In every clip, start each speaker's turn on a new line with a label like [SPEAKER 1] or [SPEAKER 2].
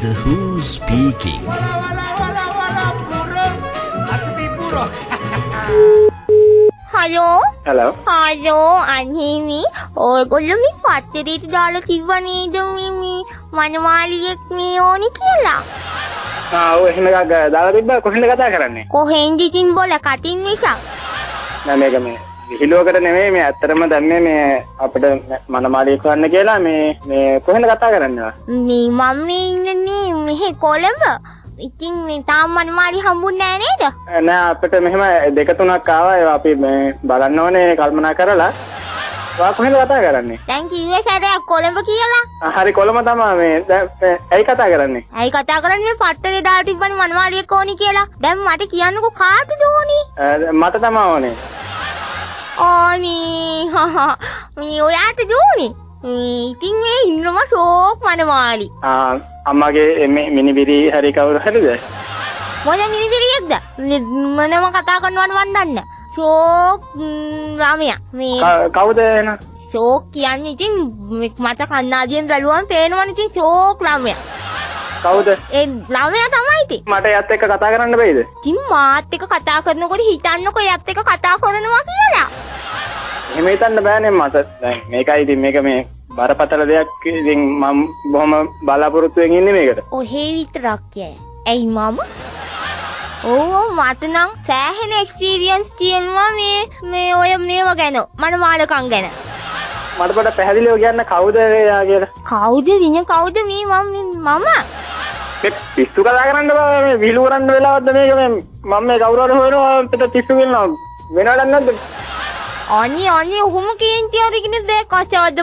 [SPEAKER 1] The Who speaking.
[SPEAKER 2] Hello?
[SPEAKER 3] Hello.
[SPEAKER 2] Hello, අන්හිමි. ඔයගොල්ලෝ මේ පත්තරේට දාලා කිව්ව නේද මේ මනමාලියෙක් මේ ඕනි කියලා?
[SPEAKER 3] ඔව් එහෙම එකක් දාලා තිබ්බා. කොහෙන්ද කතා කරන්නේ?
[SPEAKER 2] කොහෙන්ද ඉතින් බොල කටින් මිසක්?
[SPEAKER 3] නෑ මේක මේ විහිළුවකට නෙමෙයි මේ ඇත්තටම දැන්නේ මේ අපිට මනමාලියෙක් වන්න කියලා මේ කොහෙන්ද කතා කරන්නේ?
[SPEAKER 2] මේ මම මේ ඉන්නේ මෙහි කොළඹ. ඉතින් මේ තාම මනමාලි හම්බුන්නේ නෑ නේද?
[SPEAKER 3] නෑ අපිට මෙහෙම දෙක තුනක් ආවා. ඒවා අපි මේ බලන්න ඕනේ කල්පනා කරලා. ඔයා කොහෙන්ද කතා කරන්නේ?
[SPEAKER 2] දැන් කිව්වේ සැරයක් කොළඹ කියලා.
[SPEAKER 3] හරි කොළඹ තමයි මේ. දැන් ඇයි කතා කරන්නේ?
[SPEAKER 2] ඇයි කතා කරන්නේ මේ පත්තරේ දාලා තිබ්බනේ මනමාලියෙක් ඕනි කියලා. දැන් මට කියන්නකෝ කාටද ඕනි?
[SPEAKER 3] මට තමයි ඕනේ.
[SPEAKER 2] ඕනි මේ ඔයාට ඕනි. ඉතින් මේ ඉන්නම ෂෝක් මනමාලි.
[SPEAKER 3] අම්මගේ මිනිබිරි හරි කවුරු හරිද?
[SPEAKER 2] මොන මිනිබිරියෙක්ද? මනම කතා කරනවද මන් දන්නේ. ෂෝක් ළමයා. මේ
[SPEAKER 3] කවුද එන?
[SPEAKER 2] ෂෝක් කියන්නේ ඉතින් මට කන්නාඩියෙන් බැලුවම පේනවනේ ඉතින් ෂෝක් ළමයා.
[SPEAKER 3] කවුද?
[SPEAKER 2] ඒ ළමයා තමයි ඉතින්.
[SPEAKER 3] මට එයත් එක්ක කතා කරන්න බැයිද?
[SPEAKER 2] ඉතින් මාත් එක්ක කතා කරනකොට හිතන්නකෝ එයත් එක්ක කතා කරනවා කියලා.
[SPEAKER 3] එහෙම හිතන්න බෑනේ මට. දැන් මේකයි ඉතින් මේක මේ බරපතල දෙයක්. ඉතින් මම බොහොම බලාපොරොත්තුෙන් ඉන්නේ මේකට.
[SPEAKER 2] ඔහේ විතරක් යෑ. ඇයි මම? ඕ මට නම් සෑහෙන එක්ස්පීරියන්ස් තියෙනවා මේ ඔය මේව ගැන. මනමාලකම් ගැන.
[SPEAKER 3] මට පොඩ්ඩක් පැහැදිලිව කියන්න කවුද එයා කියලා.
[SPEAKER 2] කවුද වින කවුද මේ මම?
[SPEAKER 3] මේ පිස්සු කතා කරන්න බෑ මේ විහිළු කරන්න වෙලාවක්ද මේක මේ මම මේ කවුරු හරි හොයනවා පිට පිස්සු කියනවා වෙනවද නැද්ද?
[SPEAKER 2] අනේ ඔහොම කේන්ති අරගෙන දැන් කසවද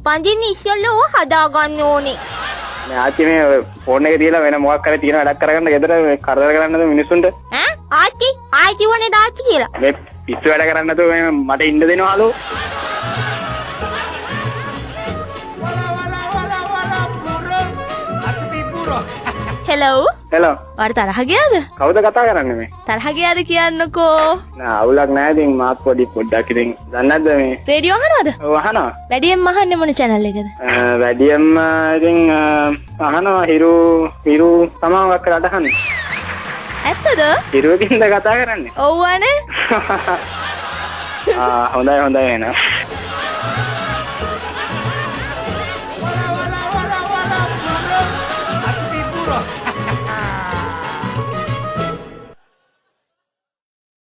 [SPEAKER 2] පඳින්න ඉස්සෙල්ලා ඕව හදාගන්න ඕනේ.
[SPEAKER 3] මේ ආච්චි මේ ෆෝන් එක තියලා වෙන මොකක් කරේ තියෙන වැඩක් කරගන්න ගෙදර මේ කරදර කරන්නද මිනිස්සුන්ට?
[SPEAKER 2] ආච්චි වනේ දාච්චි කියලා.
[SPEAKER 3] මේ පිස්සු වැඩ කරන්න නැතුව මේ මට ඉන්න දෙනවා හලෝ.
[SPEAKER 2] හෙලෝ.
[SPEAKER 3] හෙලෝ.
[SPEAKER 2] ඔයාට තරහ ගියාද?
[SPEAKER 3] කවුද කතා කරන්නේ මේ?
[SPEAKER 2] තරහ ගියාද කියන්නකෝ.
[SPEAKER 3] නෑ අවුලක් නෑ ඉතින් මාත් පොඩ්ඩක් ඉතින් දන්නේ නැද්ද මේ?
[SPEAKER 2] රේඩියෝ අහනවද?
[SPEAKER 3] ඔව් අහනවා.
[SPEAKER 2] වැඩියෙන්ම අහන්නේ මොන channel එකද?
[SPEAKER 3] වැඩියෙන්ම ඉතින් අහනවා හිරු සමාවක් කරලා අහන්නේ.
[SPEAKER 2] ඇත්තද?
[SPEAKER 3] හිරුවකින්ද කතා කරන්නේ?
[SPEAKER 2] ඔව්වනේ.
[SPEAKER 3] හොඳයි එහෙනම්.